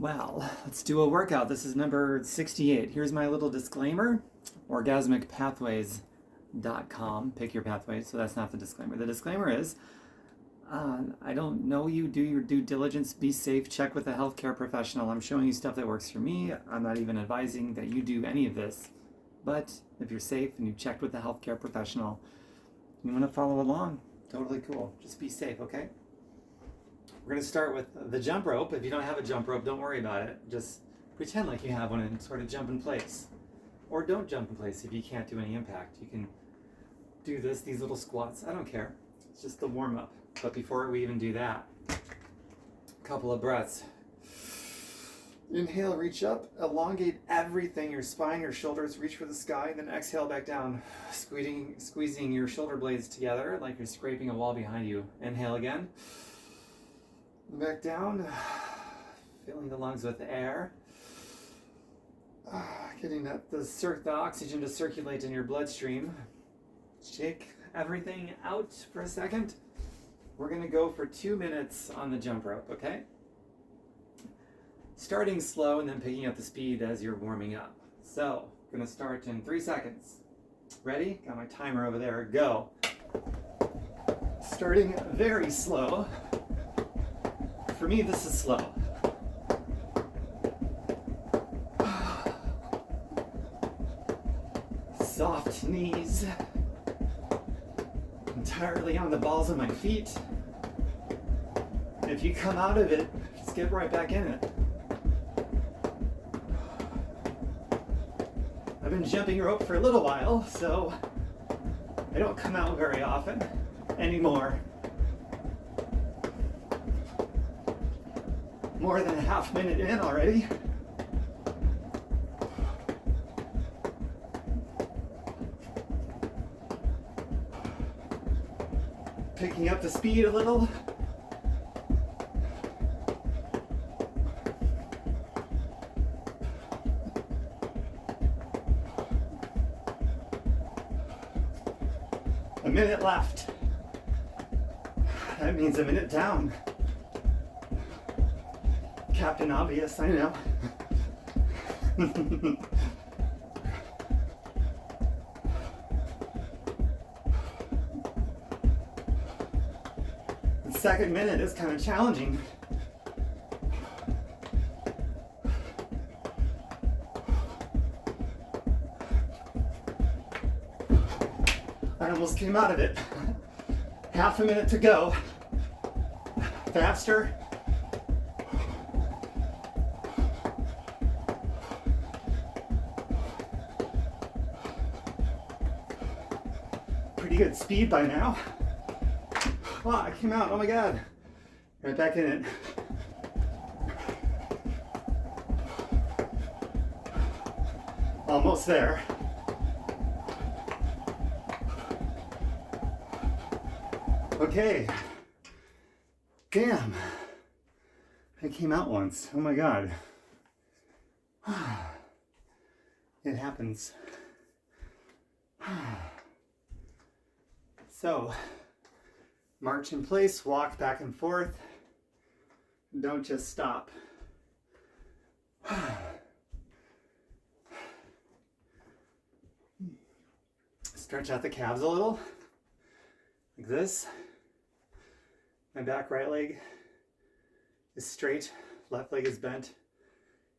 Well, let's do a workout. This is number 68. Here's my little disclaimer. Orgasmicpathways.com. Pick your pathways, so that's not the disclaimer. The disclaimer is, I don't know you. Do your due diligence. Be safe. Check with a healthcare professional. I'm showing you stuff that works for me. I'm not even advising that you do any of this. But if you're safe and you've checked with a healthcare professional, you want to follow along, totally cool. Just be safe, okay? We're going to start with the jump rope. If you don't have a jump rope, don't worry about it. Just pretend like you have one and sort of jump in place. Or don't jump in place if you can't do any impact. You can do these little squats. I don't care. It's just the warm up. But before we even do that, a couple of breaths. Inhale, reach up, elongate everything, your spine, your shoulders, reach for the sky, then exhale back down, squeezing your shoulder blades together like you're scraping a wall behind you. Inhale again. Back down, filling the lungs with air, getting the oxygen to circulate in your bloodstream. Shake everything out for a second. We're going to go for 2 minutes on the jump rope, okay? Starting slow and then picking up the speed as you're warming up. So, we're going to start in 3 seconds. Ready? Got my timer over there. Go. Starting very slow. For me, this is slow. Soft knees. Entirely on the balls of my feet. If you come out of it, just get right back in it. I've been jumping rope for a little while, so I don't come out very often anymore. More than a half minute in already. Picking up the speed a little. A minute left. That means a minute down. Captain Obvious, I know. The second minute is kind of challenging. I almost came out of it. Half a minute to go. Faster. Pretty good speed by now. Wow, I came out, oh my God. Right back in it. Almost there. Okay. Damn. I came out once, oh my God. It happens. So, march in place, walk back and forth. Don't just stop. Stretch out the calves a little, like this. My back right leg is straight, left leg is bent.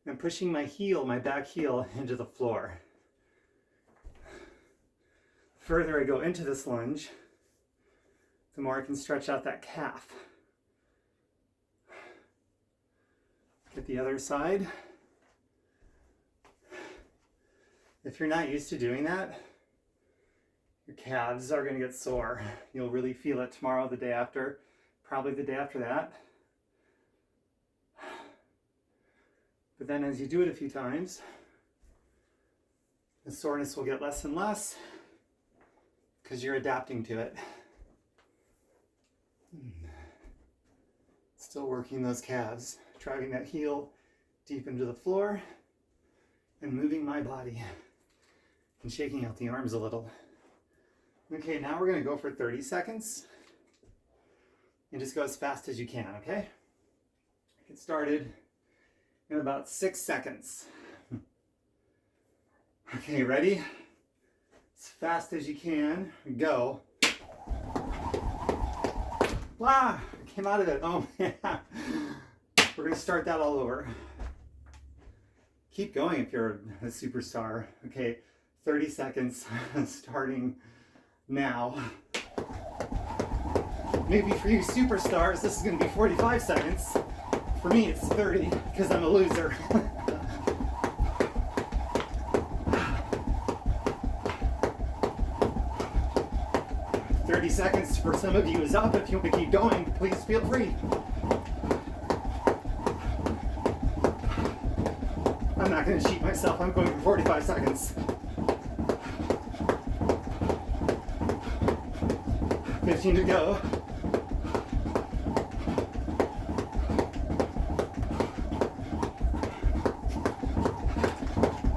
I'm pushing my heel, my back heel, into the floor. The further I go into this lunge, the more I can stretch out that calf. Get the other side. If you're not used to doing that, your calves are going to get sore. You'll really feel it tomorrow, the day after, probably the day after that. But then as you do it a few times, the soreness will get less and less because you're adapting to it. Still working those calves, driving that heel deep into the floor and moving my body and shaking out the arms a little. Okay, now we're going to go for 30 seconds and just go as fast as you can, okay? Get started in about 6 seconds. Okay, ready? As fast as you can, go. Ah, I came out of it. Oh man. We're gonna start that all over. Keep going if you're a superstar. Okay, 30 seconds starting now. Maybe for you superstars, this is gonna be 45 seconds. For me, it's 30 because I'm a loser. 30 seconds for some of you is up. If you want to keep going, please feel free. I'm not going to cheat myself. I'm going for 45 seconds. 15 to go.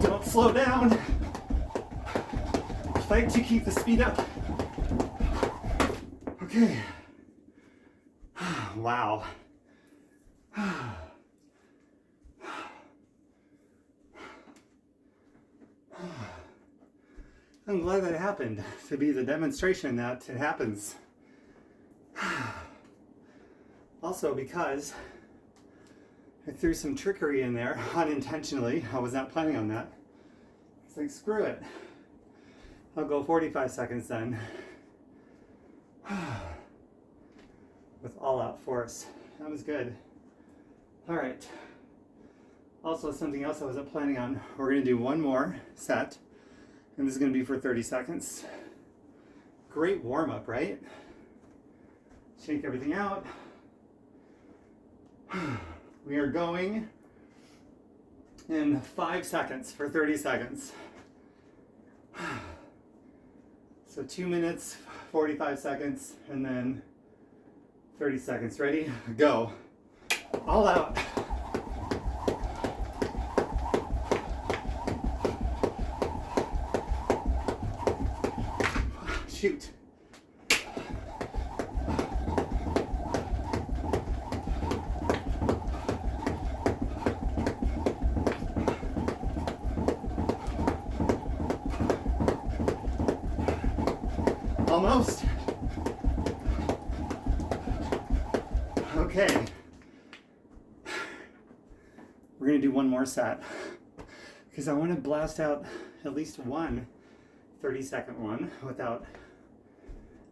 Don't slow down. Fight to keep the speed up. Okay. Wow. I'm glad that happened, to be the demonstration that it happens. Also because I threw some trickery in there unintentionally. I was not planning on that. It's like, screw it. I'll go 45 seconds then. With all out force. That was good. All right. Also, something else I wasn't planning on. We're going to do one more set, and this is going to be for 30 seconds. Great warm up, right? Shake everything out. We are going in 5 seconds for 30 seconds. So 2 minutes, 45 seconds, and then 30 seconds. Ready? Go. All out. Shoot. Almost. Okay. We're going to do one more set because I want to blast out at least one 30-second one without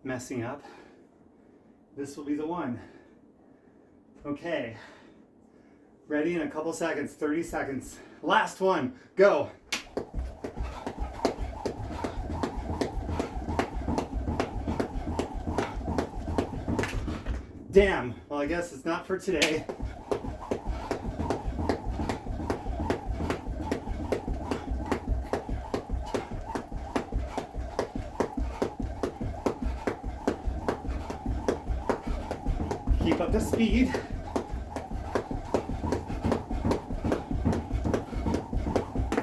messing up. This will be the one. Okay. Ready in a couple seconds, 30 seconds. Last one, go. Damn, well, I guess it's not for today. Keep up the speed.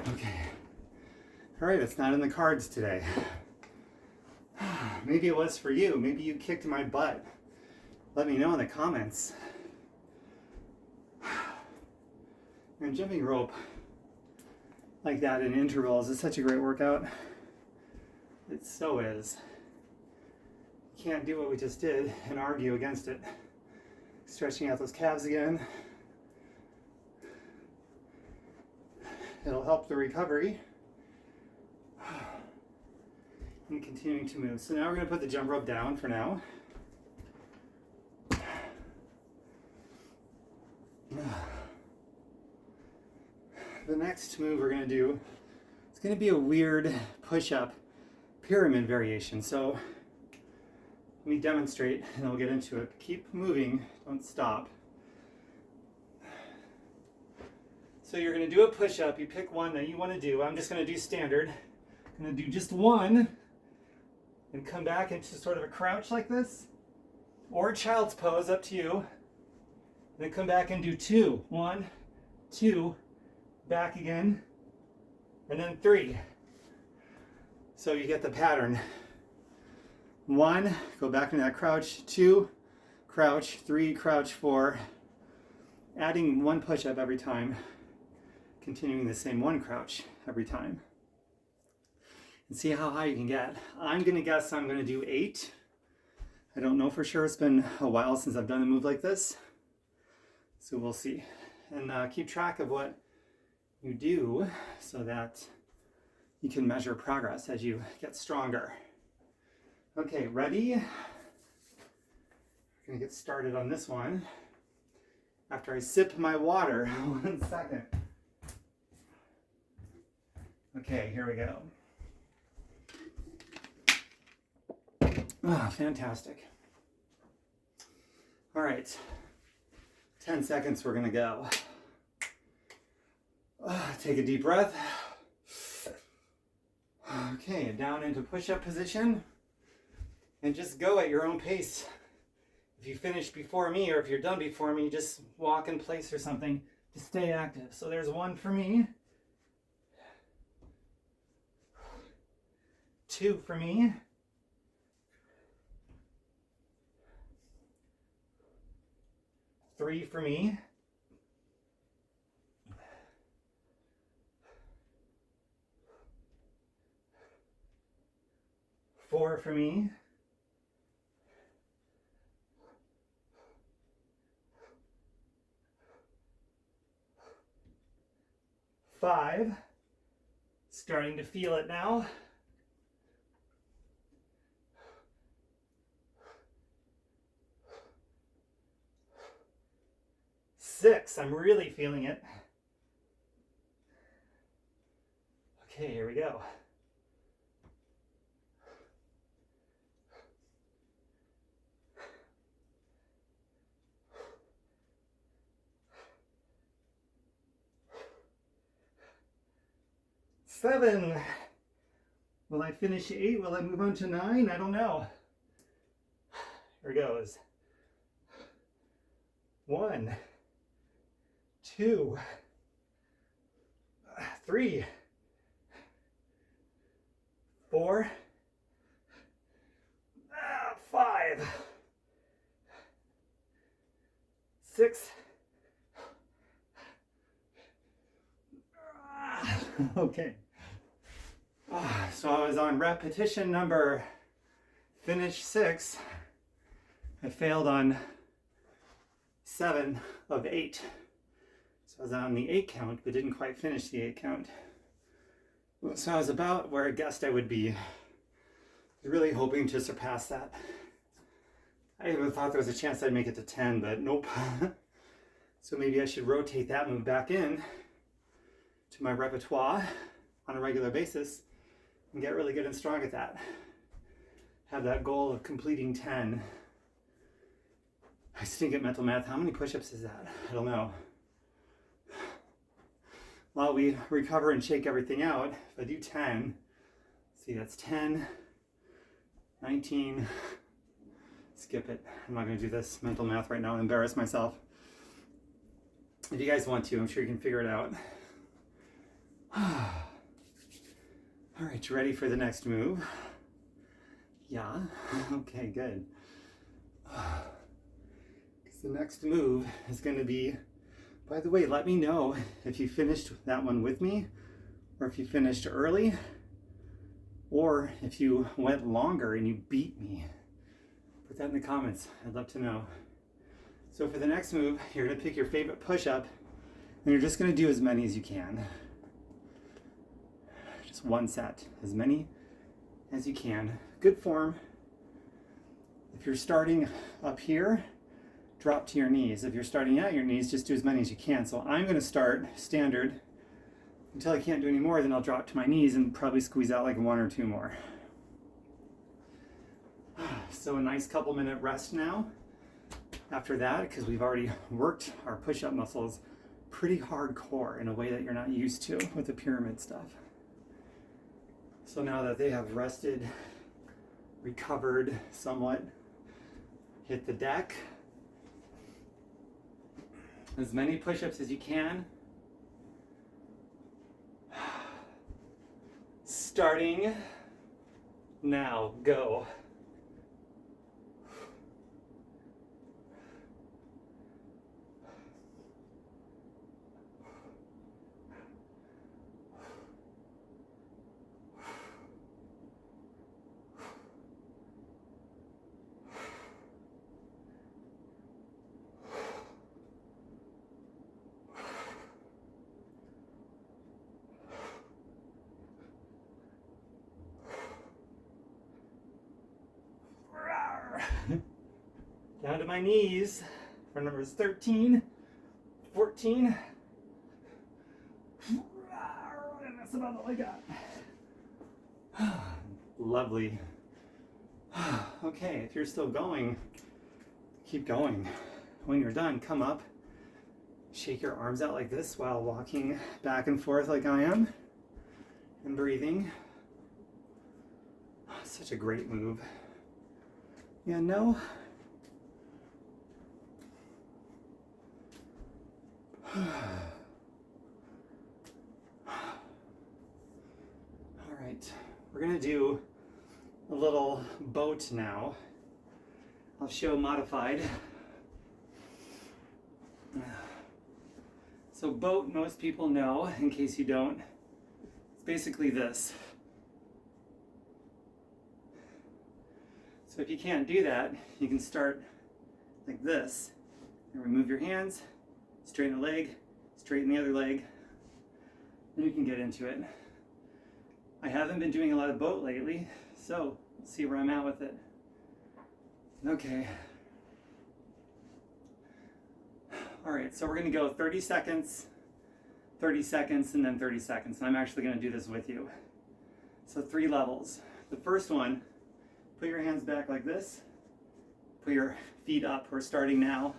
Okay. All right, it's not in the cards today. Maybe it was for you. Maybe you kicked my butt. Let me know in the comments. And jumping rope like that in intervals is such a great workout. It so is. You can't do what we just did and argue against it. Stretching out those calves again. It'll help the recovery. And continuing to move. So now we're going to put the jump rope down for now. The next move we're going to do, it's going to be a weird push-up pyramid variation. So let me demonstrate and then we'll get into it. Keep moving, don't stop. So you're going to do a push-up. You pick one that you want to do. I'm just going to do standard. I'm going to do just one and come back into sort of a crouch like this or child's pose, up to you. Then come back and do two. 1, 2, back again, and then 3. So you get the pattern. 1, go back into that crouch. 2, crouch. 3, crouch. 4. Adding one push-up every time. continuing the same one crouch every time. And see how high you can get. I'm gonna guess I'm gonna do 8. I don't know for sure, it's been a while since I've done a move like this. So we'll see. And keep track of what you do so that you can measure progress as you get stronger. Okay, ready? We're gonna get started on this one after I sip my water. 1 second. Okay, here we go. Ah, fantastic. All right, 10 seconds, we're gonna go. Take a deep breath. Okay, down into push-up position. And just go at your own pace. If you finish before me or if you're done before me, just walk in place or something to stay active. So there's 1 for me. 2 for me. 3 for me. 4 for me. 5. Starting to feel it now. 6, I'm really feeling it. Okay, here we go. 7. Will I finish 8? Will I move on to 9? I don't know. Here goes. 1, 2, 3, 4, 5, 6. Okay. So I was on repetition number finish 6. I failed on 7 of 8. So I was on the 8 count, but didn't quite finish the 8 count. So I was about where I guessed I would be. Really hoping to surpass that. I even thought there was a chance I'd make it to 10, but nope. So maybe I should rotate that move back in to my repertoire on a regular basis and get really good and strong at that. Have that goal of completing 10. I stink at mental math. How many push-ups is that? I don't know. While we recover and shake everything out, if I do 10, see that's 10, 19, skip it. I'm not gonna do this mental math right now and embarrass myself. If you guys want to, I'm sure you can figure it out. All right, you ready for the next move? Yeah, okay, good. Because the next move is gonna be, by the way, let me know if you finished that one with me, or if you finished early, or if you went longer and you beat me. Put that in the comments, I'd love to know. So for the next move, you're gonna pick your favorite push-up, and you're just gonna do as many as you can. Just 1 set, as many as you can. Good form. If you're starting up here, drop to your knees. If you're starting at your knees, just do as many as you can. So I'm gonna start standard until I can't do any more, then I'll drop to my knees and probably squeeze out like 1 or 2 more. So a nice couple minute rest now. After that, because we've already worked our push-up muscles pretty hardcore in a way that you're not used to with the pyramid stuff. So now that they have rested, recovered somewhat, hit the deck. As many push-ups as you can. Starting now, go. Down to my knees for numbers 13, 14. And that's about all I got. Lovely. Okay, if you're still going, keep going. When you're done, come up. Shake your arms out like this while walking back and forth like I am. And breathing. Such a great move. Yeah, no. All right, we're gonna do a little boat now. I'll show modified. So boat, most people know, in case you don't, it's basically this. So if you can't do that, you can start like this. And remove your hands, straighten a leg, straighten the other leg, and you can get into it. I haven't been doing a lot of boat lately, so let's see where I'm at with it. Okay. All right, so we're gonna go 30 seconds, and then 30 seconds. And I'm actually gonna do this with you. So 3 levels. The first one, put your hands back like this. Put your feet up. We're starting now.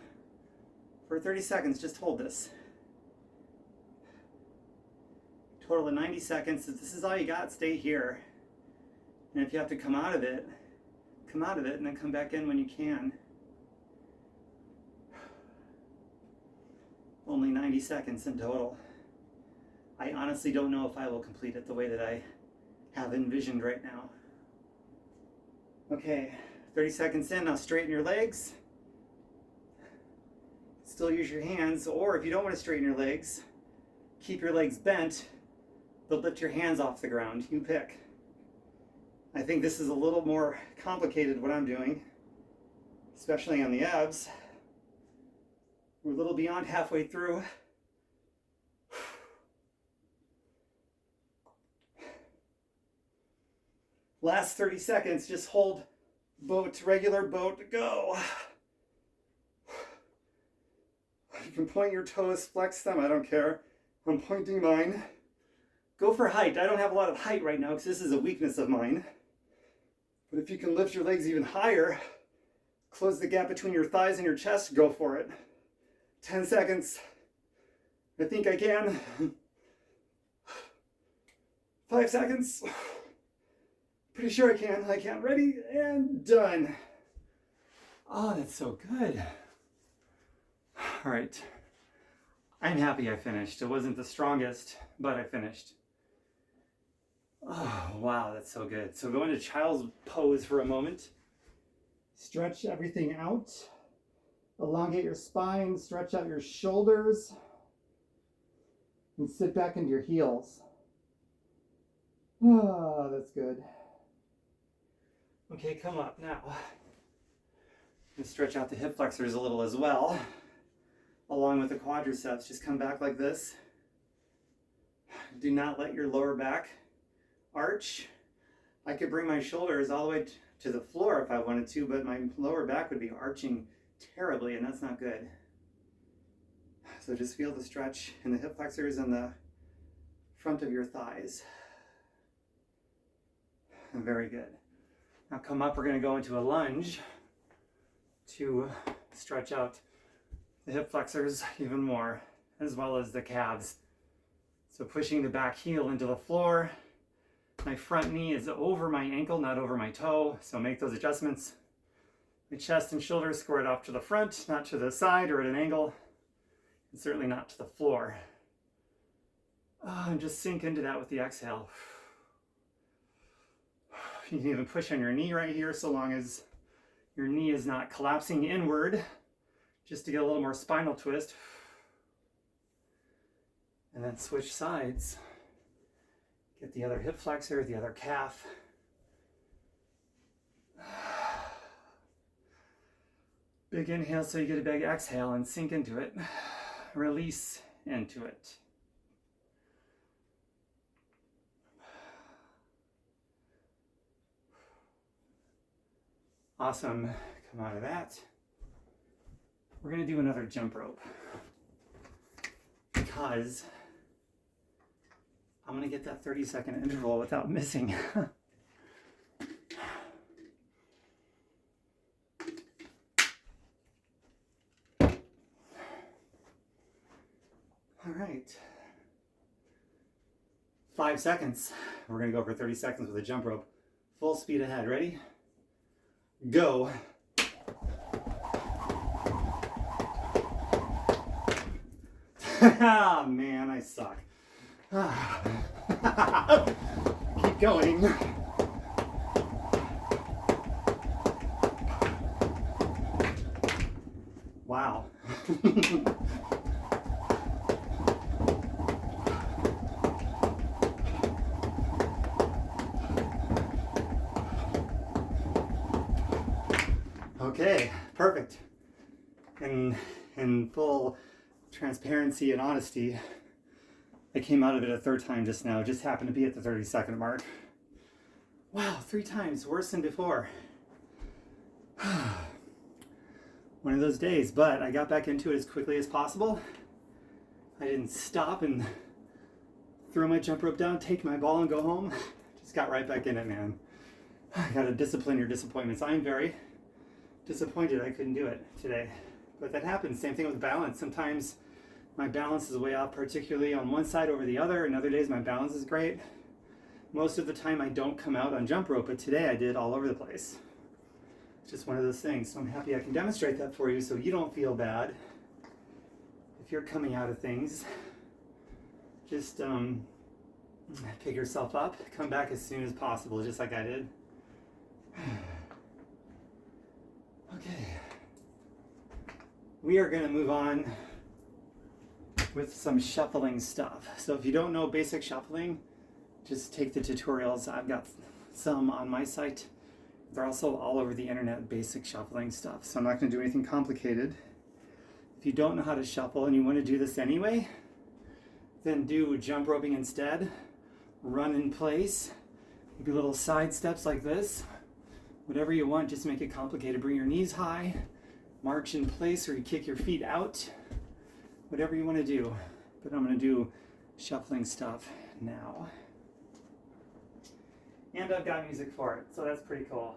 For 30 seconds, just hold this. Total of 90 seconds. If this is all you got, stay here. And if you have to come out of it, and then come back in when you can. Only 90 seconds in total. I honestly don't know if I will complete it the way that I have envisioned right now. Okay, 30 seconds in, now straighten your legs. Still use your hands, or if you don't want to straighten your legs, keep your legs bent, but lift your hands off the ground. You pick. I think this is a little more complicated what I'm doing, especially on the abs. We're a little beyond halfway through. Last 30 seconds, just hold boat, regular boat, go. You can point your toes, flex them, I don't care. I'm pointing mine. Go for height. I don't have a lot of height right now because this is a weakness of mine. But if you can lift your legs even higher, close the gap between your thighs and your chest, go for it. 10 seconds. I think I can. 5 seconds. Pretty sure I can. I can. Ready and done. Oh, that's so good. All right. I'm happy I finished. It wasn't the strongest, but I finished. Oh, wow, that's so good. So go into child's pose for a moment. Stretch everything out. Elongate your spine, stretch out your shoulders, and sit back into your heels. Ah, that's good. Okay, come up now. And stretch out the hip flexors a little as well, along with the quadriceps. Just come back like this. Do not let your lower back arch. I could bring my shoulders all the way to the floor if I wanted to, but my lower back would be arching terribly, and that's not good. So just feel the stretch in the hip flexors and the front of your thighs. Very good. Now come up, we're going to go into a lunge to stretch out the hip flexors even more, as well as the calves. So pushing the back heel into the floor. My front knee is over my ankle, not over my toe, so make those adjustments. My chest and shoulders squared off to the front, not to the side or at an angle, and certainly not to the floor. And just sink into that with the exhale. You can even push on your knee right here, so long as your knee is not collapsing inward, just to get a little more spinal twist. And then switch sides. Get the other hip flexor, the other calf. Big inhale so you get a big exhale and sink into it. Release into it. Awesome. Come out of that. We're going to do another jump rope because I'm going to get that 30-second interval without missing. All right. 5 seconds. We're going to go for 30 seconds with a jump rope. Full speed ahead. Ready? Go. Man, I suck. Keep going. Wow. Okay, perfect. In full transparency and honesty, I came out of it a third time just now. Just happened to be at the 30-second mark. Wow, 3 times, worse than before. One of those days, but I got back into it as quickly as possible. I didn't stop and throw my jump rope down, take my ball and go home. Just got right back in it, man. I gotta discipline your disappointments. I'm very disappointed I couldn't do it today. But that happens. Same thing with balance. Sometimes my balance is way off, particularly on one side over the other, and other days my balance is great. Most of the time I don't come out on jump rope, but today I did all over the place. It's just one of those things. So I'm happy I can demonstrate that for you so you don't feel bad if you're coming out of things. Just pick yourself up, come back as soon as possible, just like I did. Okay. We are going to move on with some shuffling stuff. So if you don't know basic shuffling, just take the tutorials. I've got some on my site. They're also all over the internet, basic shuffling stuff. So I'm not going to do anything complicated. If you don't know how to shuffle and you want to do this anyway, then do jump roping instead. Run in place. Maybe little side steps like this. Whatever you want, just make it complicated. Bring your knees high. March in place, or you kick your feet out. Whatever you want to do. But I'm going to do shuffling stuff now. And I've got music for it, so that's pretty cool.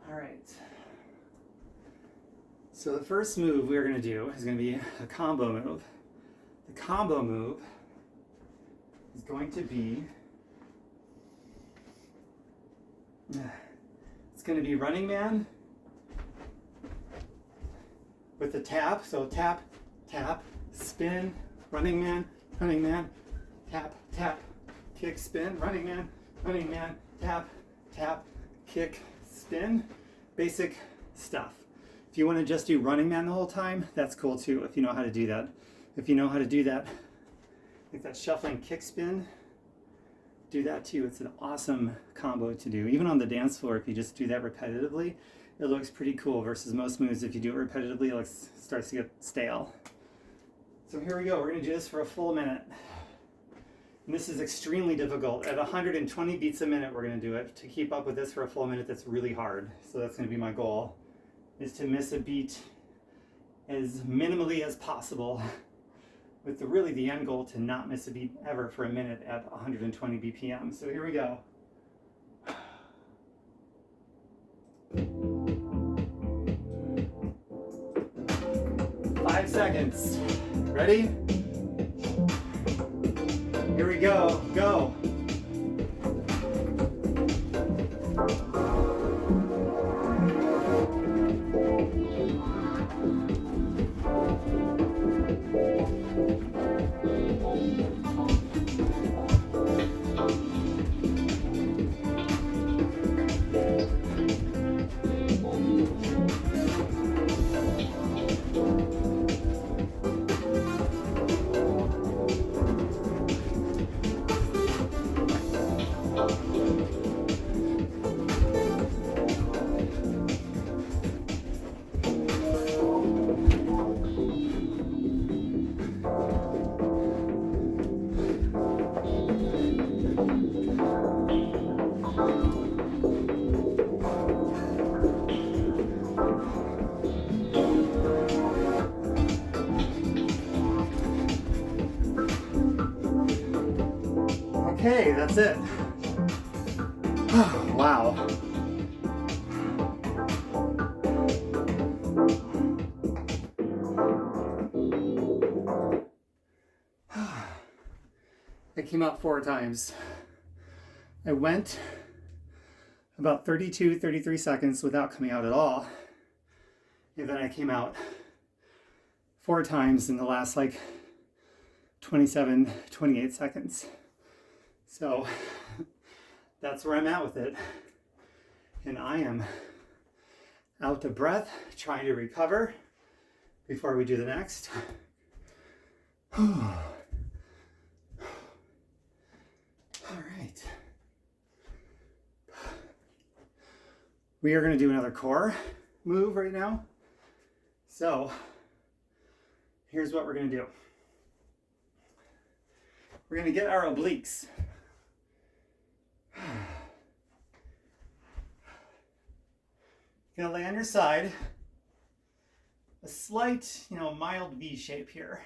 All right. So the first move we're going to do is going to be a combo move. The combo move is going to be, it's going to be running man with the tap. So tap, tap, spin, running man, tap, tap, kick, spin, running man, tap, tap, kick, spin. Basic stuff. If you want to just do running man the whole time, that's cool too, if you know how to do that. If you know how to do that, like that shuffling kick spin, do that too. It's an awesome combo to do. Even on the dance floor, if you just do that repetitively, it looks pretty cool versus most moves. If you do it repetitively, it starts to get stale. So here we go. We're going to do this for a full minute. And this is extremely difficult. At 120 beats a minute, we're going to do it. To keep up with this for a full minute, that's really hard. So that's going to be my goal, is to miss a beat as minimally as possible, with the end goal to not miss a beat ever for a minute at 120 BPM. So here we go. 5 seconds. Ready? Here we go. Go. Okay, that's it. Wow. I came out 4 times. I went about 32, 33 seconds without coming out at all. And then I came out 4 times in the last like 27, 28 seconds. So that's where I'm at with it. And I am out of breath, trying to recover before we do the next. All right. We are going to do another core move right now. So here's what we're going to do. We're going to get our obliques. You're going to lay on your side, a slight, mild V shape here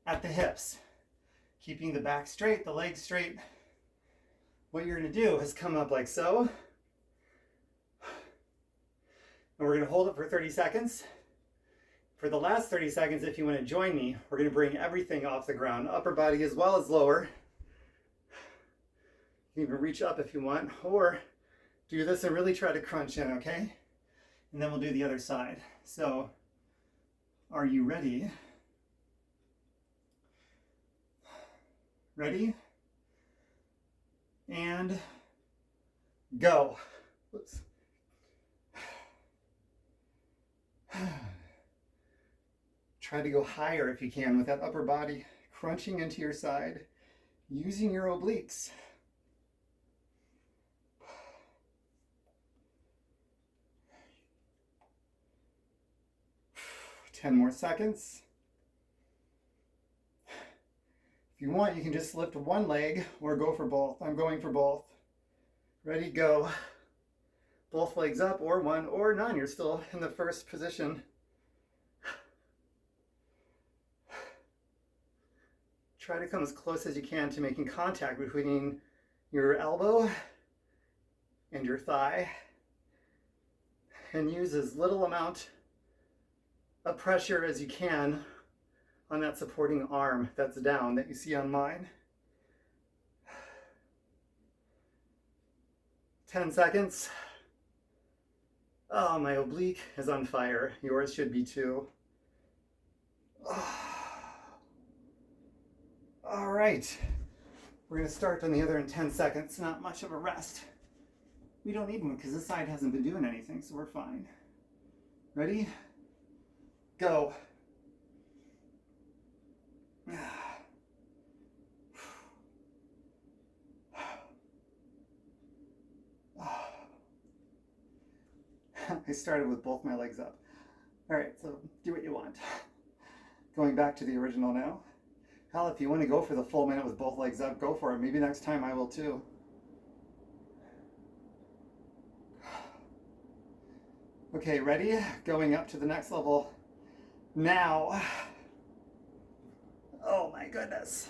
at the hips, keeping the back straight, the legs straight. What you're going to do is come up like so, and we're going to hold it for 30 seconds. For the last 30 seconds, if you want to join me, we're going to bring everything off the ground, upper body as well as lower. You can even reach up if you want, or do this and really try to crunch in, okay? And then we'll do the other side. So, are you ready? Ready? And go. Whoops. Try to go higher if you can with that upper body, crunching into your side, using your obliques. 10 more seconds. If you want, you can just lift one leg or go for both. I'm going for both. Ready, go. Both legs up, or one or none. You're still in the first position. Try to come as close as you can to making contact between your elbow and your thigh. And use as little amount of pressure as you can on that supporting arm that's down that you see on mine. 10 seconds. Oh, my oblique is on fire. Yours should be too. All right. We're going to start on the other in 10 seconds. Not much of a rest. We don't need one because this side hasn't been doing anything, so we're fine. Ready? Go. I started with both my legs up. All right, so do what you want. Going back to the original now. Hell, if you want to go for the full minute with both legs up, go for it. Maybe next time I will too. Okay, ready? Going up to the next level now. Oh my goodness.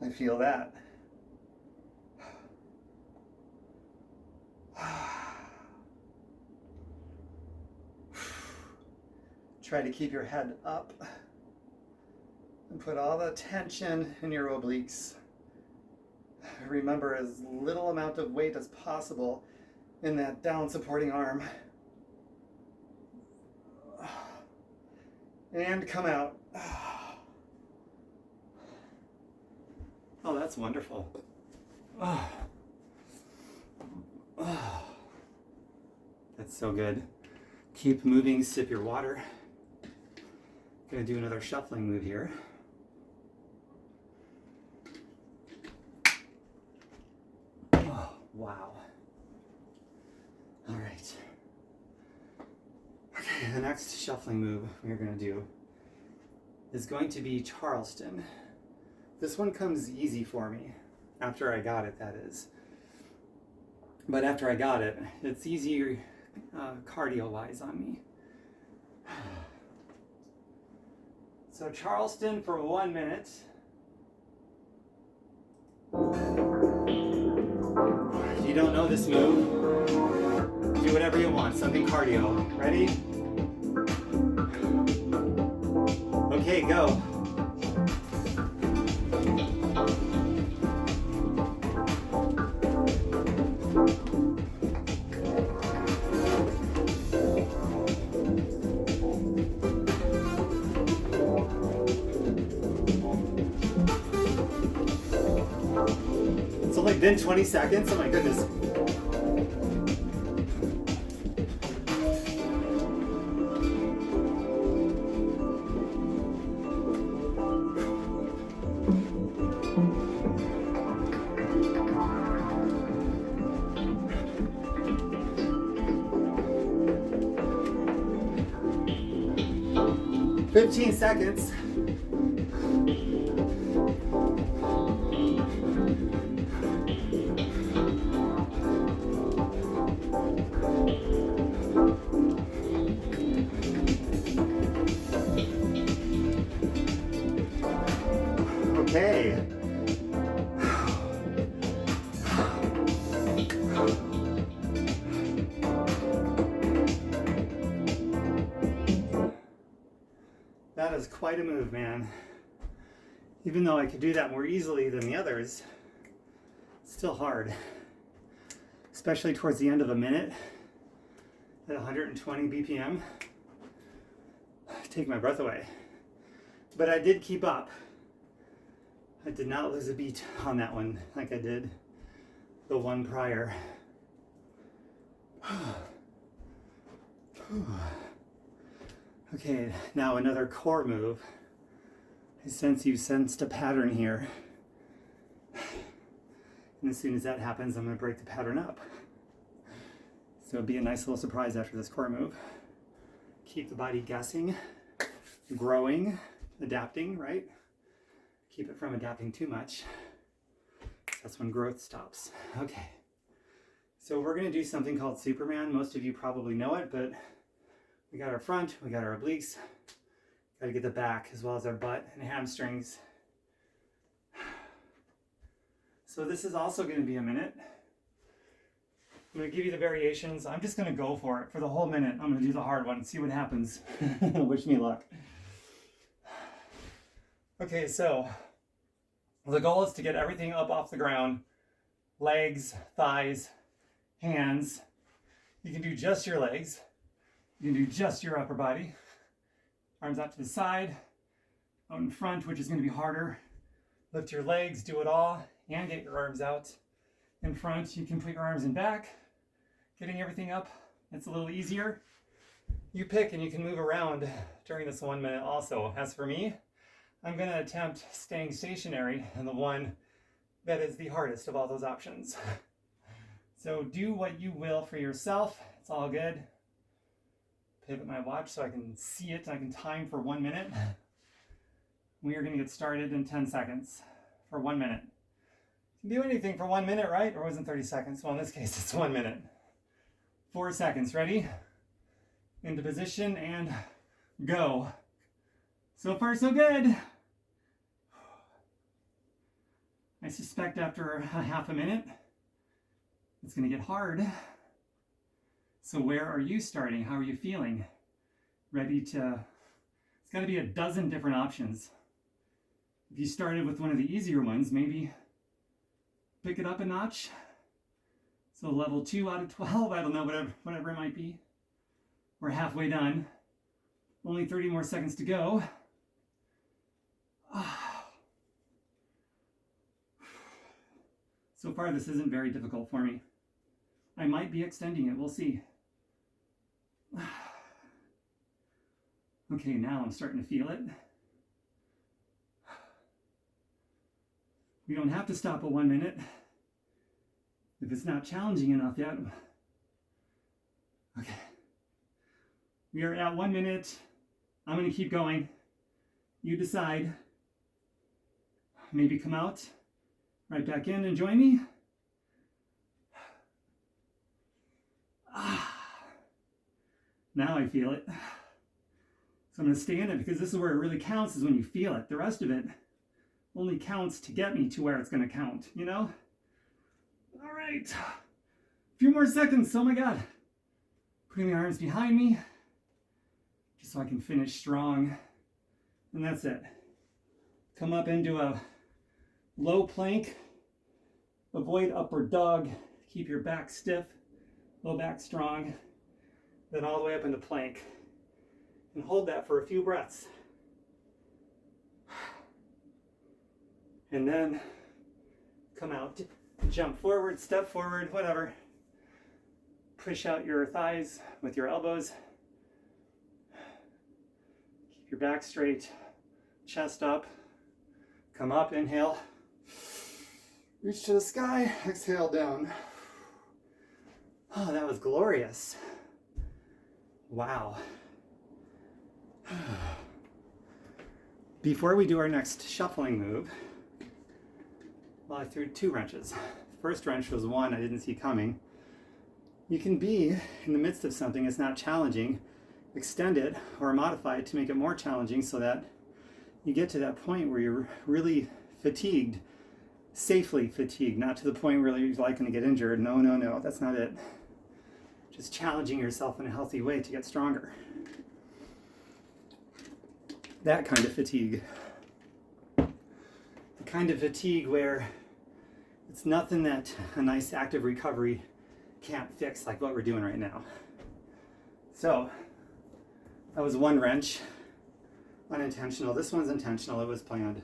I feel that. Try to keep your head up and put all the tension in your obliques. Remember, as little amount of weight as possible in that down supporting arm. And come out. Oh, that's wonderful. That's so good. Keep moving, sip your water. Gonna do another shuffling move here. Oh, wow. All right. Okay, the next shuffling move we're gonna do is going to be Charleston. This one comes easy for me, after I got it, that is. But after I got it, it's easier cardio-wise on me. So Charleston for 1 minute. this move. Do whatever you want, something cardio. Ready? Okay, go. It's only been 20 seconds, oh my goodness. Fifteen seconds. Okay. That is quite a move, man. Even though I could do that more easily than the others, it's still hard. Especially towards the end of a minute at 120 BPM. Take my breath away. But I did keep up. I did not lose a beat on that one like I did the one prior. Okay, now another core move. I sense you sensed a pattern here. And as soon as that happens, I'm going to break the pattern up. So it'll be a nice little surprise after this core move. Keep the body guessing, growing, adapting, right? Keep it from adapting too much. That's when growth stops. Okay. So we're going to do something called Superman. Most of you probably know it, but we got our front, we got our obliques, got to get the back as well as our butt and hamstrings. So this is also going to be a minute. I'm going to give you the variations. I'm just going to go for it for the whole minute. I'm going to do the hard one and see what happens. Wish me luck. Okay, so the goal is to get everything up off the ground. Legs, thighs, hands. You can do just your legs. You can do just your upper body. Arms out to the side, out in front, which is going to be harder. Lift your legs, do it all, and get your arms out in front. You can put your arms in back. Getting everything up, it's a little easier. You pick and you can move around during this 1 minute also. As for me, I'm going to attempt staying stationary and the one that is the hardest of all those options. So do what you will for yourself. It's all good. Pivot my watch so I can see it. I can time for 1 minute. We are going to get started in 10 seconds for 1 minute. You can do anything for 1 minute, right? Or wasn't 30 seconds? Well, in this case, it's 1 minute. 4 seconds. Ready? Into position and go. So far, so good. I suspect after a half a minute, it's going to get hard. So where are you starting? How are you feeling? Ready to, it's got to be a dozen different options. If you started with one of the easier ones, maybe pick it up a notch. So level 2 out of 12, I don't know, whatever it might be. We're halfway done. Only 30 more seconds to go. So far, this isn't very difficult for me. I might be extending it, we'll see. Okay, now I'm starting to feel it. We don't have to stop at 1 minute if it's not challenging enough yet. Okay. We are at 1 minute. I'm going to keep going. You decide. Maybe come out, right back in and join me. Now I feel it. So I'm going to stay in it because this is where it really counts, is when you feel it. The rest of it only counts to get me to where it's going to count, you know? All right. Few more seconds, oh my God. Putting my arms behind me, just so I can finish strong. And that's it. Come up into a low plank. Avoid upward dog. Keep your back stiff, low back strong. Then all the way up into plank. And hold that for a few breaths. And then come out, jump forward, step forward, whatever. Push out your thighs with your elbows. Keep your back straight, chest up. Come up, inhale. Reach to the sky, exhale down. Oh, that was glorious. Wow. Before we do our next shuffling move, well, I threw 2 wrenches. The first wrench was one I didn't see coming. You can be in the midst of something that's not challenging, extend it or modify it to make it more challenging so that you get to that point where you're really fatigued, safely fatigued, not to the point where you're likely to get injured. No, that's not it. Just challenging yourself in a healthy way to get stronger. That kind of fatigue. The kind of fatigue where it's nothing that a nice active recovery can't fix, like what we're doing right now. So that was one wrench, unintentional. This one's intentional, it was planned.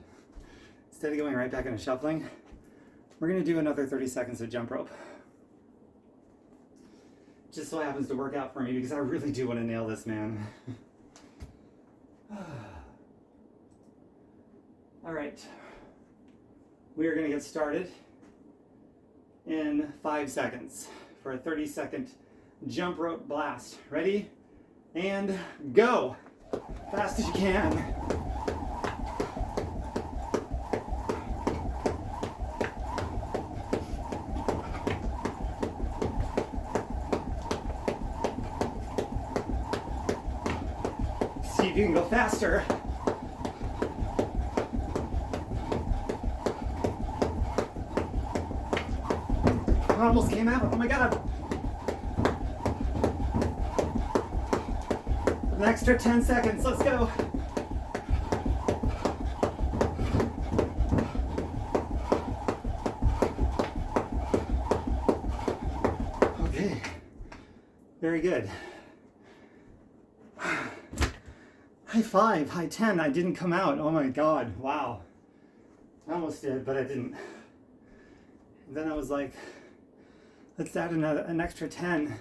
Instead of going right back into shuffling, we're gonna do another 30 seconds of jump rope. Just so happens to work out for me because I really do want to nail this, man. All right, we are gonna get started in 5 seconds for a 30-second jump rope blast. Ready? And go! Fast as you can. See if you can go faster. Almost came out. Oh my God. An extra 10 seconds. Let's go. Okay. Very good. High 5, high 10. I didn't come out. Oh my God. Wow. I almost did, but I didn't. And then I was like, let's add an extra 10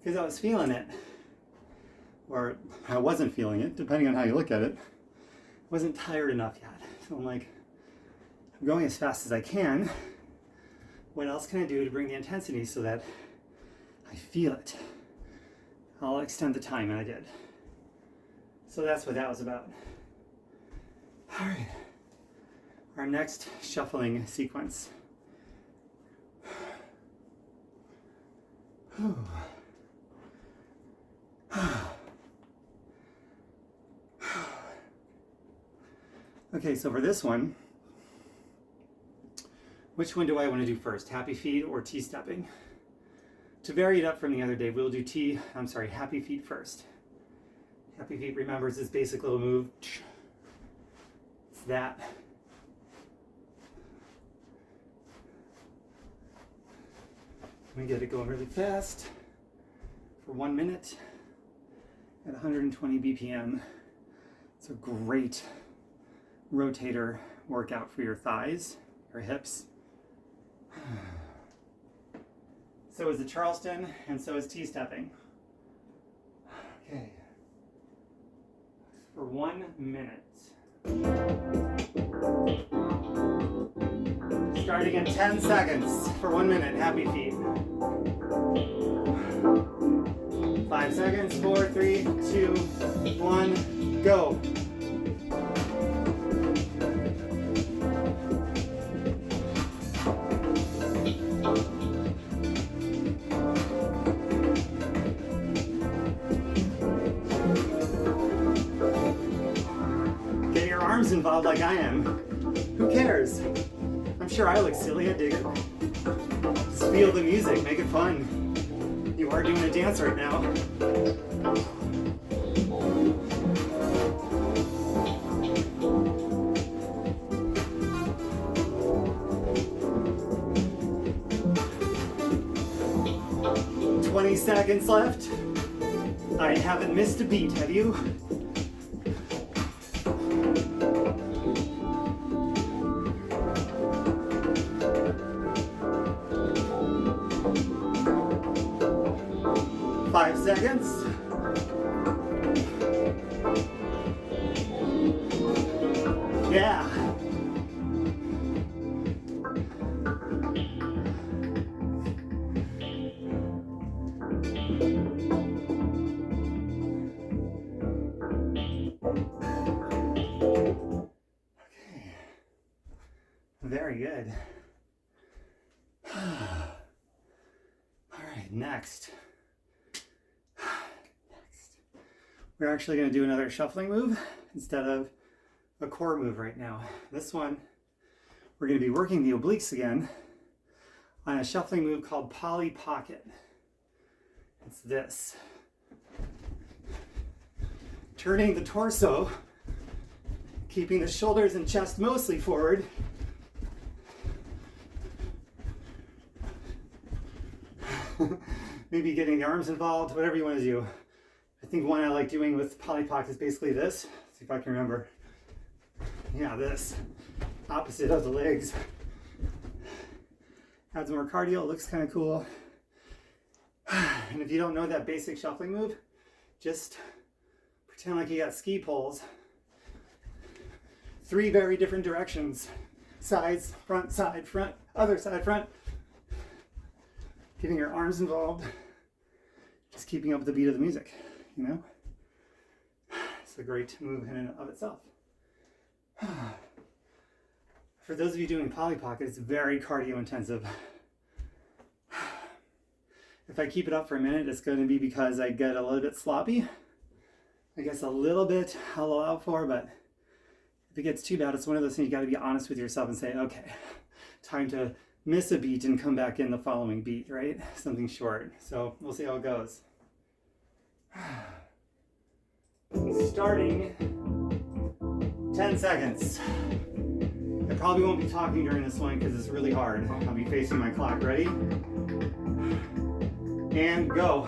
because I was feeling it. Or I wasn't feeling it, depending on how you look at it. I wasn't tired enough yet. So I'm like, I'm going as fast as I can. What else can I do to bring the intensity so that I feel it? I'll extend the time, and I did. So that's what that was about. All right. Our next shuffling sequence. Okay, so for this one, which one do I want to do first? Happy feet or T-stepping? To vary it up from the other day, we'll do happy feet first. Happy feet, remember, is this basic little move. It's that. Let me get it going really fast for 1 minute at 120 BPM. It's a great rotator workout for your thighs, your hips. So is the Charleston, and so is T-stepping. Okay. For 1 minute. Starting in 10 seconds for 1 minute, happy feet. 5 seconds, 4, 3, 2, 1, go. Get your arms involved like I am. Who cares? I'm sure I look silly, I dig it. Just Feel the music, make it fun. You are doing a dance right now. Seconds left. I haven't missed a beat, have you? Five seconds. Yeah. Very good. All right, next. We're actually going to do another shuffling move instead of a core move right now. This one, we're going to be working the obliques again on a shuffling move called Polly Pocket. It's this. Turning the torso, keeping the shoulders and chest mostly forward. Maybe getting the arms involved, whatever you want to do. I think one I like doing with Polly Pocket is basically this. Let's see if I can remember. Yeah, this. Opposite of the legs. Adds more cardio, looks kind of cool. And if you don't know that basic shuffling move, just pretend like you got ski poles. 3 very different directions. Sides, front, other side, front. Getting your arms involved. Just keeping up with the beat of the music, you know? It's a great move in and of itself. For those of you doing Polly Pocket, it's very cardio intensive. If I keep it up for a minute, it's going to be because I get a little bit sloppy. I guess a little bit I'll allow for, but if it gets too bad, it's one of those things you got to be honest with yourself and say, okay, time to miss a beat and come back in the following beat, right? Something short. So we'll see how it goes. Starting 10 seconds. I probably won't be talking during this one because it's really hard. I'll be facing my clock. Ready? And go.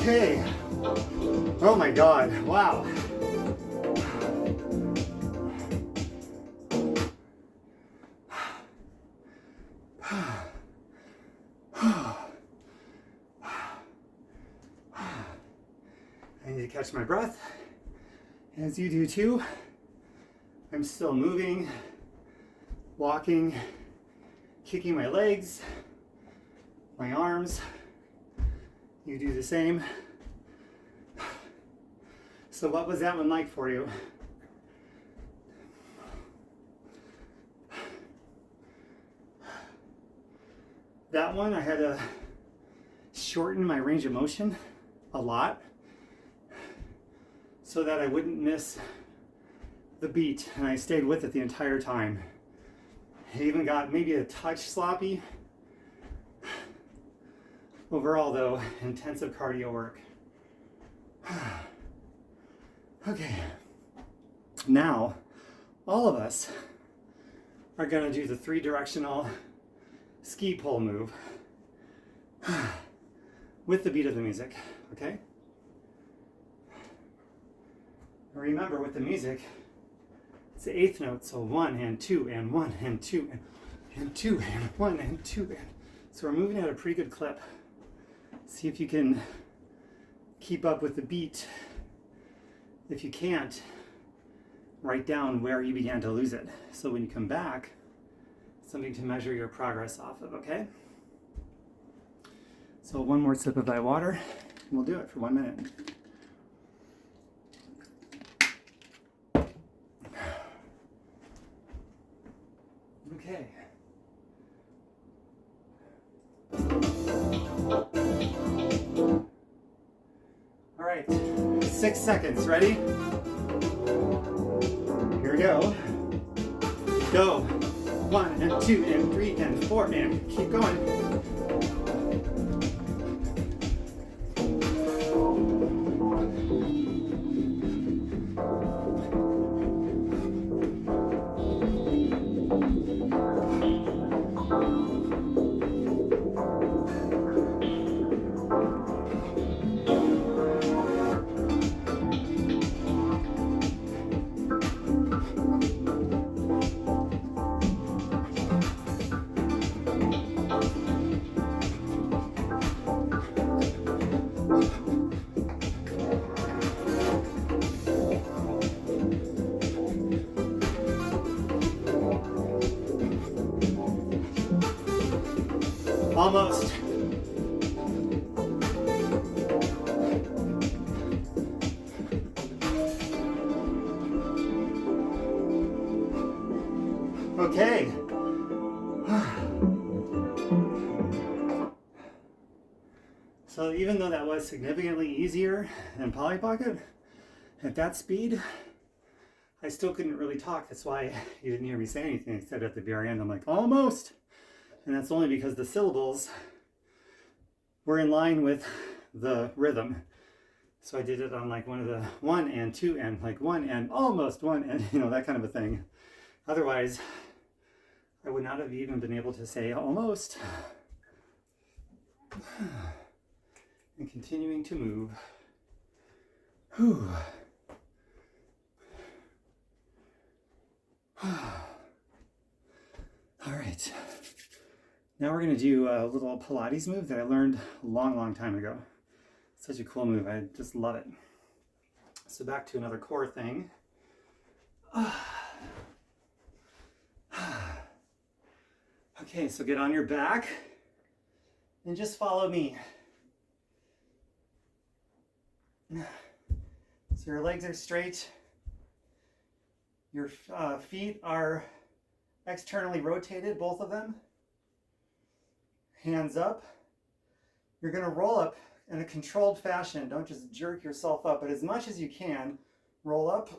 Okay. Oh my God. Wow. I need to catch my breath, as you do too. I'm still moving, walking, kicking my legs, my arms. You do the same. So what was that one like for you? That one, I had to shorten my range of motion a lot so that I wouldn't miss the beat, and I stayed with it the entire time. I even got maybe a touch sloppy. Overall though, intensive cardio work. Okay, now all of us are gonna do the 3-directional ski pole move. with the beat of the music, okay? Remember, with the music, it's the eighth note, so 1 and 2 and 1 and 2 and 2 and 1 and 2 and. So we're moving at a pretty good clip. See if you can keep up with the beat. If you can't, write down where you began to lose it. So when you come back, something to measure your progress off of, okay? So one more sip of that water, and we'll do it for 1 minute. Okay. All right, 6 seconds, ready? Here we go. Go. 1 and 2 and 3 and 4 and keep going. Almost. Okay. So even though that was significantly easier than Polly Pocket, at that speed, I still couldn't really talk. That's why you didn't hear me say anything, except at the very end I'm like, almost. And that's only because the syllables were in line with the rhythm. So I did it on like one of the 1 and 2 and like 1 and almost 1 and, you know, that kind of a thing. Otherwise, I would not have even been able to say almost. And continuing to move. Whew. All right. Now we're going to do a little Pilates move that I learned a long time ago. Such a cool move. I just love it. So back to another core thing. Okay, so get on your back and just follow me. So your legs are straight. Your feet are externally rotated, both of them. Hands up. You're going to roll up in a controlled fashion. Don't just jerk yourself up, but as much as you can, roll up.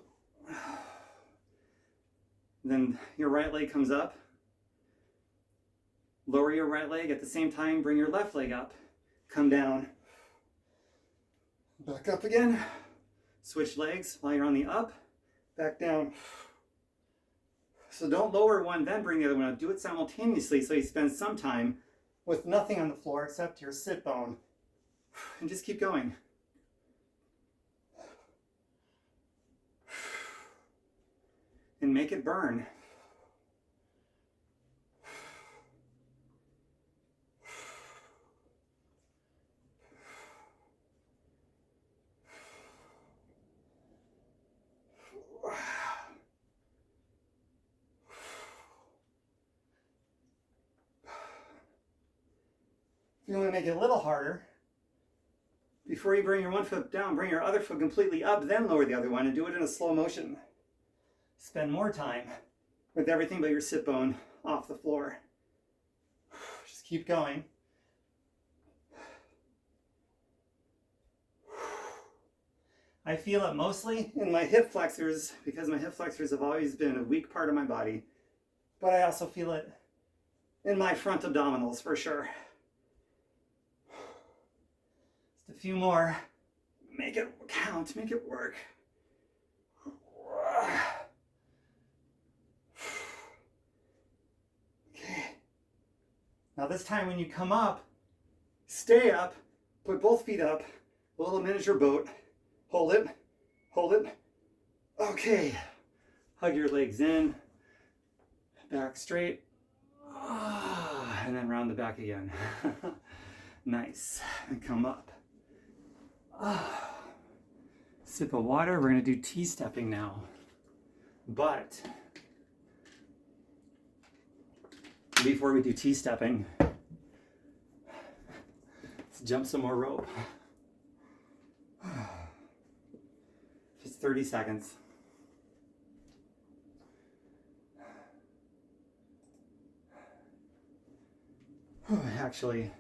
Then your right leg comes up. Lower your right leg. At the same time, bring your left leg up. Come down. Back up again. Switch legs while you're on the up. Back down. So don't lower one, then bring the other one up. Do it simultaneously so you spend some time with nothing on the floor except your sit bone. And just keep going. And make it burn. If you want to make it a little harder, before you bring your one foot down, bring your other foot completely up, then lower the other one and do it in a slow motion. Spend more time with everything but your sit bone off the floor. Just keep going. I feel it mostly in my hip flexors because my hip flexors have always been a weak part of my body. But I also feel it in my front abdominals for sure. Just a few more. Make it count, make it work. Okay. Now this time when you come up, Stay up, put both feet up, a little miniature boat, hold it, hold it. Okay, hug your legs in, back straight, and then round the back again. Nice, and come up. Sip of water. We're gonna do T-stepping now. But before we do T-stepping, let's jump some more rope. Just 30 seconds. Actually,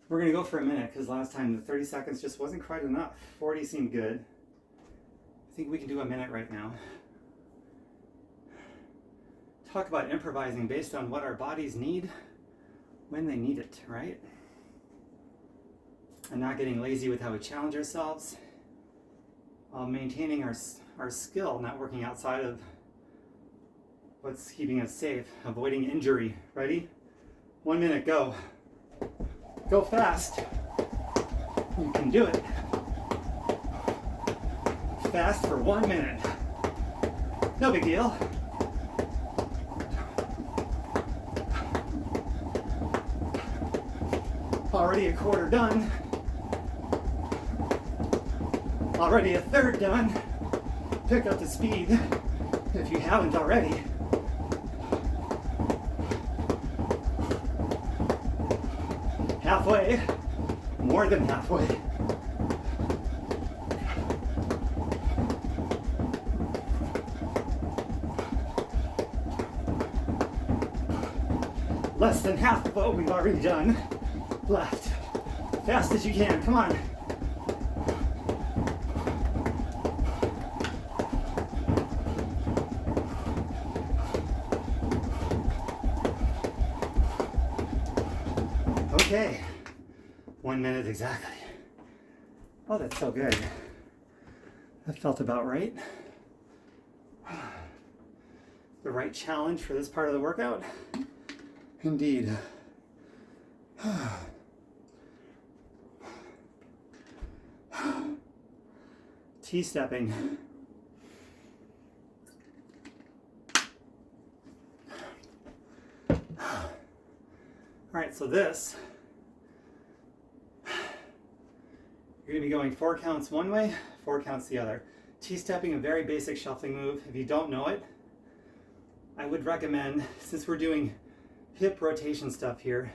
we're gonna go for a minute because last time the 30 seconds just wasn't quite enough. 40 seemed good. I think we can do a minute right now. Talk about improvising based on what our bodies need when they need it, right? And not getting lazy with how we challenge ourselves while maintaining our skill, not working outside of what's keeping us safe, avoiding injury. Ready? 1 minute, go. Go fast. You can do it. Fast for 1 minute. No big deal. Already a quarter done. Already a third done. Pick up the speed if you haven't already. Halfway, more than halfway. Less than half of what we've already done left. Fast as you can, come on. Okay, 1 minute exactly. Oh, that's so good. That felt about right. The right challenge for this part of the workout? Indeed. T-stepping. All right, so this, you're gonna be going 4 counts one way, 4 counts the other. T-stepping, a very basic shuffling move. If you don't know it, I would recommend, since we're doing hip rotation stuff here,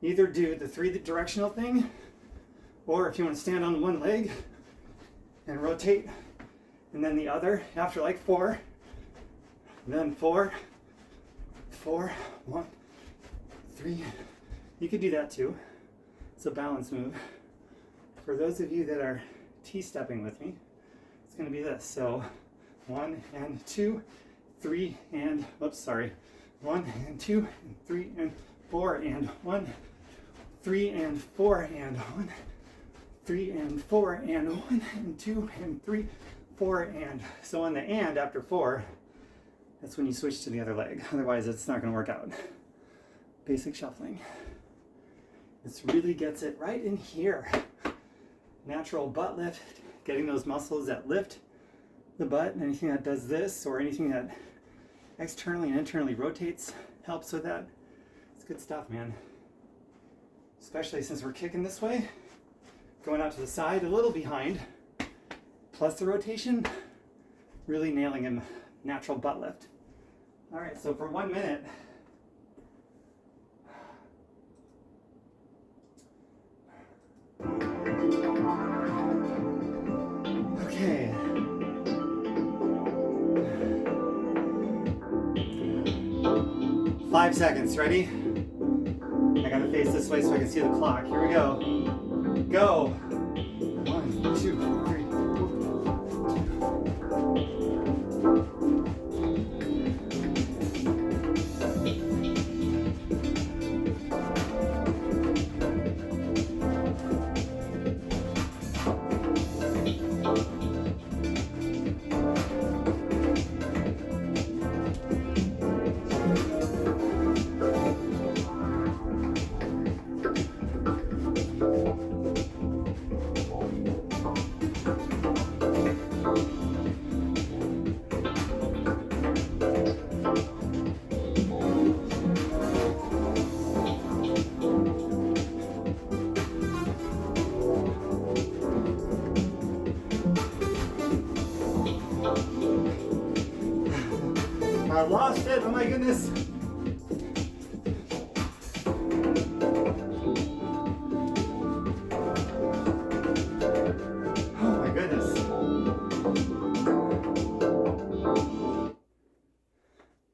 either do the 3-directional thing, or if you want to stand on one leg and rotate, and then the other after like 4, then 4, 4, 1, 3. You could do that too. It's a balance move. For those of you that are T-stepping with me, it's going to be this. So 1 and 2, 3 and, oops, sorry. 1 and 2 and 3 and 4 and 1, 3 and 4 and 1, 3 and 4 and 1 and 2 and 3, 4 and. So on the and after 4, that's when you switch to the other leg. Otherwise, it's not going to work out. Basic shuffling. This really gets it right in here. Natural butt lift, getting those muscles that lift the butt. Anything that does this or anything that externally and internally rotates helps with that. It's good stuff, man. Especially since we're kicking this way, going out to the side, a little behind, plus the rotation, really nailing a natural butt lift. All right, so for 1 minute, okay. 5 seconds, ready? I gotta face this way so I can see the clock. Here we go. Go. 1, 2, 3, 4. I lost it, oh my goodness. Oh my goodness.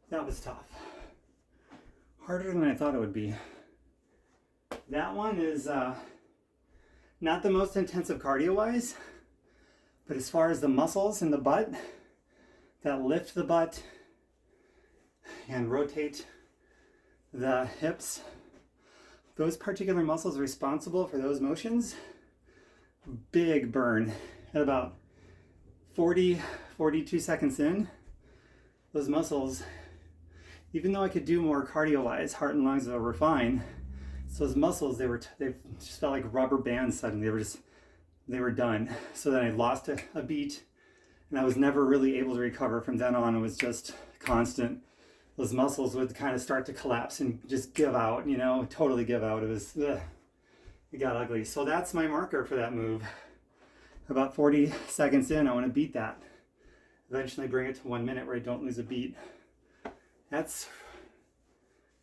That was tough. Harder than I thought it would be. That one is not the most intensive cardio-wise, but as far as the muscles in the butt that lift the butt and rotate the hips, those particular muscles responsible for those motions, big burn at about 42 seconds in. Those muscles, even though I could do more cardio-wise, heart and lungs were fine. So those muscles, they just felt like rubber bands suddenly. They were done. So then I lost a beat, and I was never really able to recover from then on. It was just constant. Those muscles would kind of start to collapse and just give out, you know, totally give out. It was, it got ugly. So that's my marker for that move. About 40 seconds in, I want to beat that. Eventually bring it to 1 minute where I don't lose a beat. That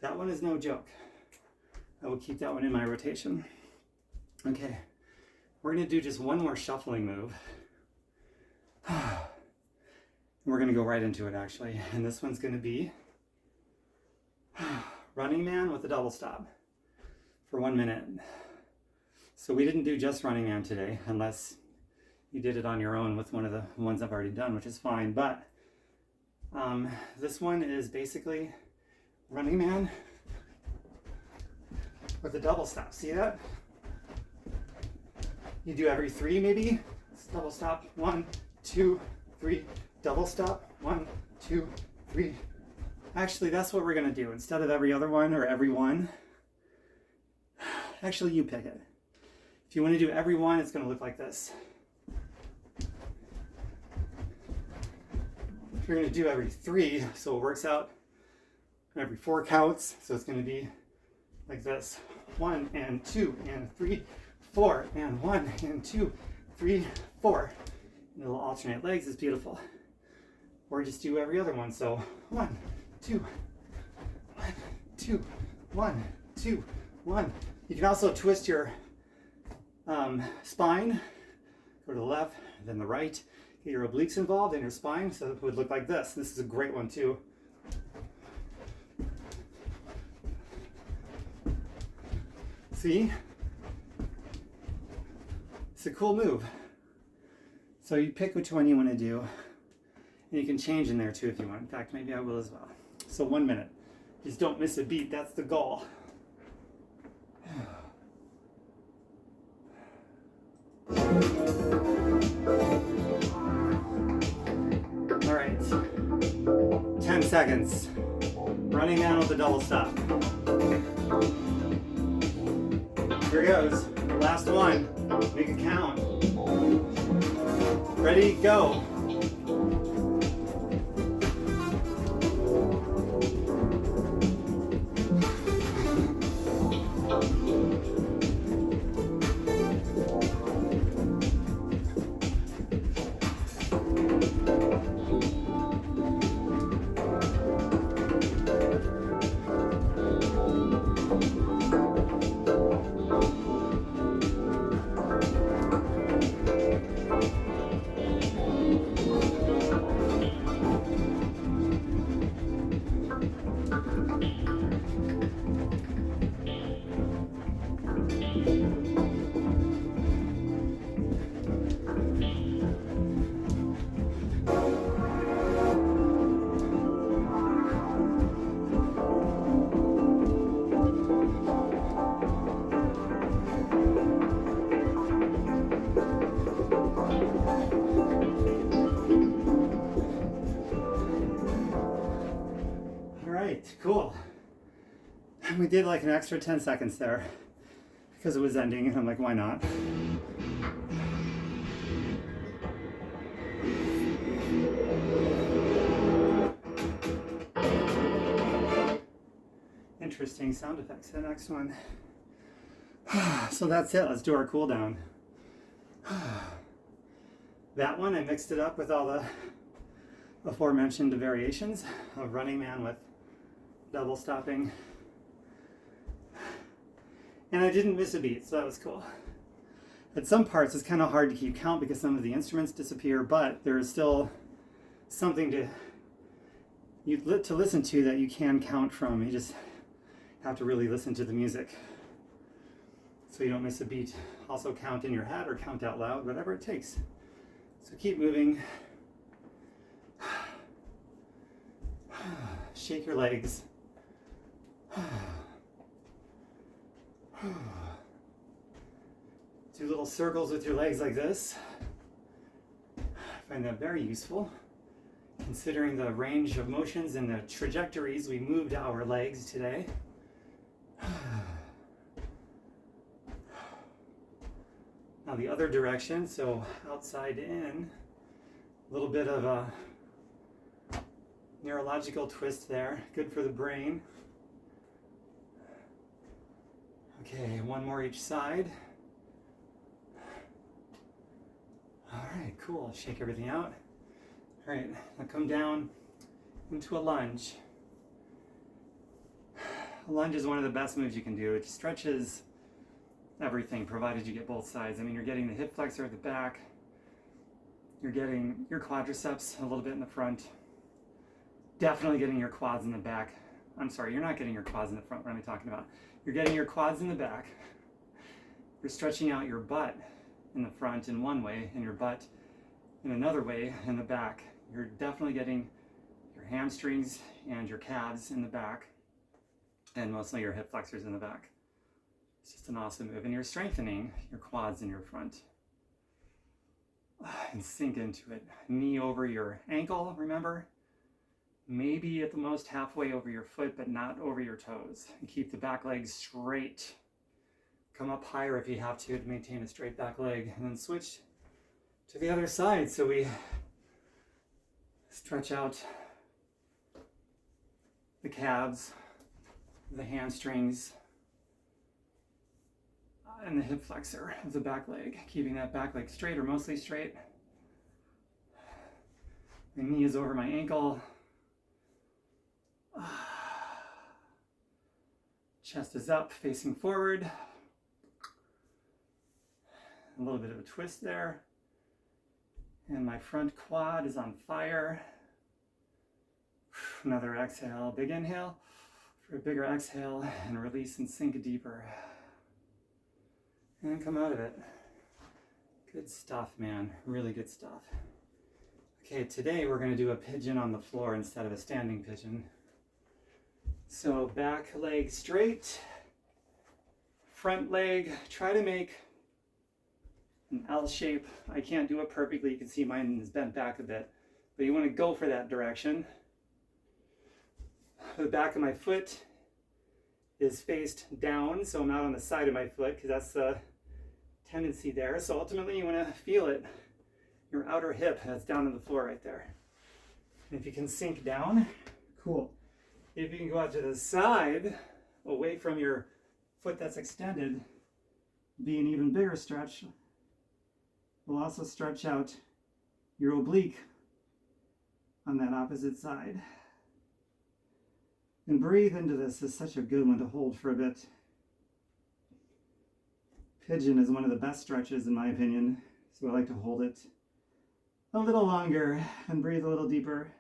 one is no joke. I will keep that one in my rotation. Okay, we're gonna do just one more shuffling move. We're gonna go right into it actually. And this one's gonna be running man with a double stop for 1 minute. So we didn't do just running man today, unless you did it on your own with one of the ones I've already done, which is fine. But this one is basically running man with a double stop. See that? You do every 3 maybe. It's double stop, 1, 2, 3, double stop, 1, 2, 3. Actually, that's what we're gonna do. Instead of every other one or every one, actually you pick it. If you wanna do every one, it's gonna look like this. If you're gonna do every 3, so it works out every 4 counts, so it's gonna be like this. 1 and 2 and 3, 4 and 1 and 2, 3, 4. And it'll alternate legs. It's beautiful. Or just do every other one. So 1, 2, 1, 2, 1, 2, 1. You can also twist your spine. Go to the left, then the right. Get your obliques involved in your spine, so it would look like this. This is a great one too. See? It's a cool move. So you pick which one you want to do, and you can change in there too if you want. In fact, maybe I will as well. So 1 minute. Just don't miss a beat. That's the goal. All right. 10 seconds. Running man with a double stop. Here goes. Last one. Make it count. Ready, go. Cool. And we did like an extra 10 seconds there because it was ending, and I'm like, why not? Interesting sound effects. The next one. So that's it. Let's do our cool down. That one, I mixed it up with all the aforementioned variations of Running Man with double stopping. And I didn't miss a beat, so that was cool. At some parts, it's kind of hard to keep count because some of the instruments disappear, but there is still something to listen to that you can count from. You just have to really listen to the music so you don't miss a beat. Also count in your head or count out loud, whatever it takes. So keep moving. Shake your legs. Do little circles with your legs like this. I find that very useful, considering the range of motions and the trajectories we moved our legs today. Now the other direction, so outside in, a little bit of a neurological twist there, good for the brain. Okay, one more each side. All right, cool. Shake everything out. All right, now come down into a lunge. A lunge is one of the best moves you can do. It stretches everything, provided you get both sides. I mean, you're getting the hip flexor at the back. You're getting your quadriceps a little bit in the front. Definitely getting your quads in the back. I'm sorry, you're not getting your quads in the front. What am I talking about? You're getting your quads in the back. You're stretching out your butt in the front in one way and your butt in another way in the back. You're definitely getting your hamstrings and your calves in the back and mostly your hip flexors in the back. It's just an awesome move. And you're strengthening your quads in your front. And sink into it. Knee over your ankle, remember? Maybe at the most halfway over your foot, but not over your toes. And keep the back leg straight. Come up higher if you have to maintain a straight back leg. And then switch to the other side. So we stretch out the calves, the hamstrings, and the hip flexor of the back leg. Keeping that back leg straight or mostly straight. My knee is over my ankle. Chest is up, facing forward. A little bit of a twist there. And my front quad is on fire. Another exhale, big inhale. For a bigger exhale, and release and sink deeper. And then come out of it. Good stuff, man. Really good stuff. Okay, today we're going to do a pigeon on the floor instead of a standing pigeon. So back leg straight, front leg, try to make an L shape. I can't do it perfectly, you can see mine is bent back a bit, but you want to go for that direction. The back of my foot is faced down, so I'm not on the side of my foot because that's the tendency there. So ultimately you want to feel it, your outer hip that's down on the floor right there. And if you can sink down, cool. If you can go out to the side, away from your foot that's extended, be an even bigger stretch. We'll also stretch out your oblique on that opposite side. And breathe into this. This is such a good one to hold for a bit. Pigeon is one of the best stretches in my opinion, so I like to hold it a little longer and breathe a little deeper.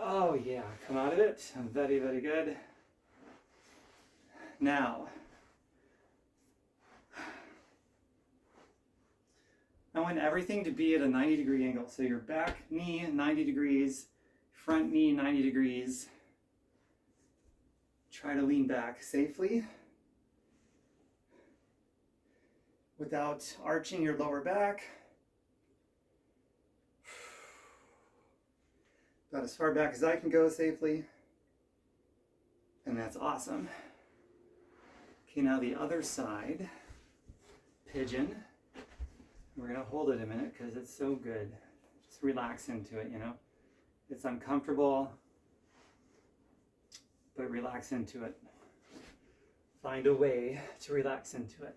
Oh yeah, come out of it. Very, very good. Now, I want everything to be at a 90-degree angle. So your back knee 90 degrees, front knee 90 degrees. Try to lean back safely without arching your lower back. About as far back as I can go safely. And that's awesome. Okay, now the other side, pigeon. We're gonna hold it a minute because it's so good. Just relax into it, you know. It's uncomfortable. but relax into it. Find a way to relax into it.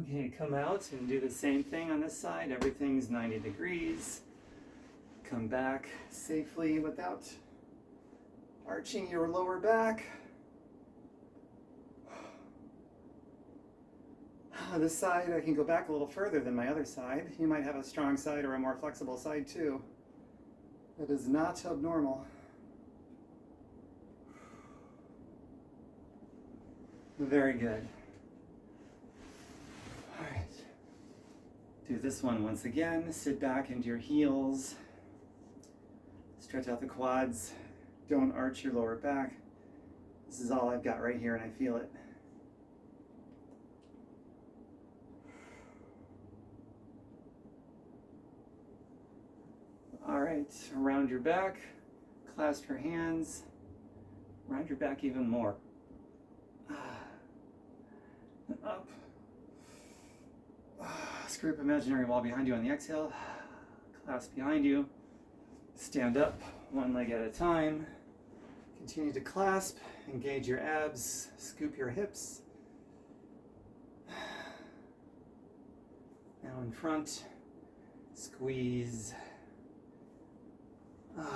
Okay, come out and do the same thing on this side. Everything's 90 degrees. Come back safely without arching your lower back. This side, I can go back a little further than my other side. You might have a strong side or a more flexible side too. That is not abnormal. Very good. All right. Do this one once again. Sit back into your heels. Stretch out the quads. Don't arch your lower back. This is all I've got right here and I feel it. All right, around your back, clasp your hands, round your back even more. And up. Screw up imaginary wall behind you on the exhale. Clasp behind you. Stand up, one leg at a time. Continue to clasp, engage your abs, scoop your hips. Now in front, squeeze.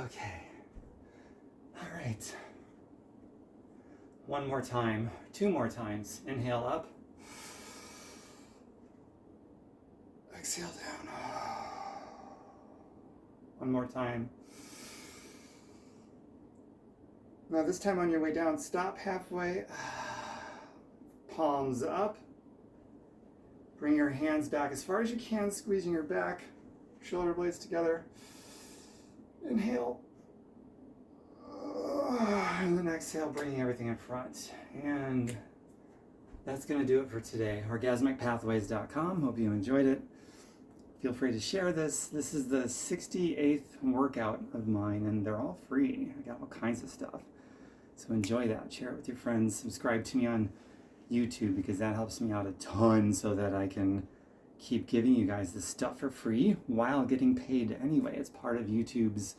Okay. All right. One more time, 2 more times. Inhale up. Exhale down. One more time. Now this time on your way down, stop halfway. Palms up. Bring your hands back as far as you can, squeezing your back, shoulder blades together. Inhale. And then exhale, bringing everything in front. And that's going to do it for today. Orgasmicpathways.com. Hope you enjoyed it. Feel free to share this. This is the 68th workout of mine, and they're all free. I got all kinds of stuff. So enjoy that. Share it with your friends. Subscribe to me on YouTube because that helps me out a ton so that I can keep giving you guys this stuff for free while getting paid anyway. It's part of YouTube's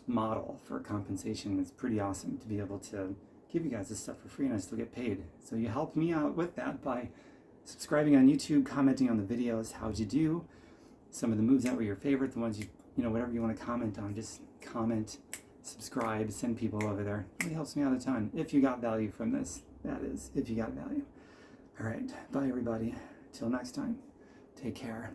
model for compensation. It's pretty awesome to be able to give you guys this stuff for free and I still get paid. So you help me out with that by subscribing on YouTube, commenting on the videos, how'd you do, some of the moves that were your favorite, the ones you know, whatever you want to comment on, just comment, subscribe, send people over there. It really helps me out a ton. If you got value from this, that is, if you got value. All right, bye everybody. Till next time, take care.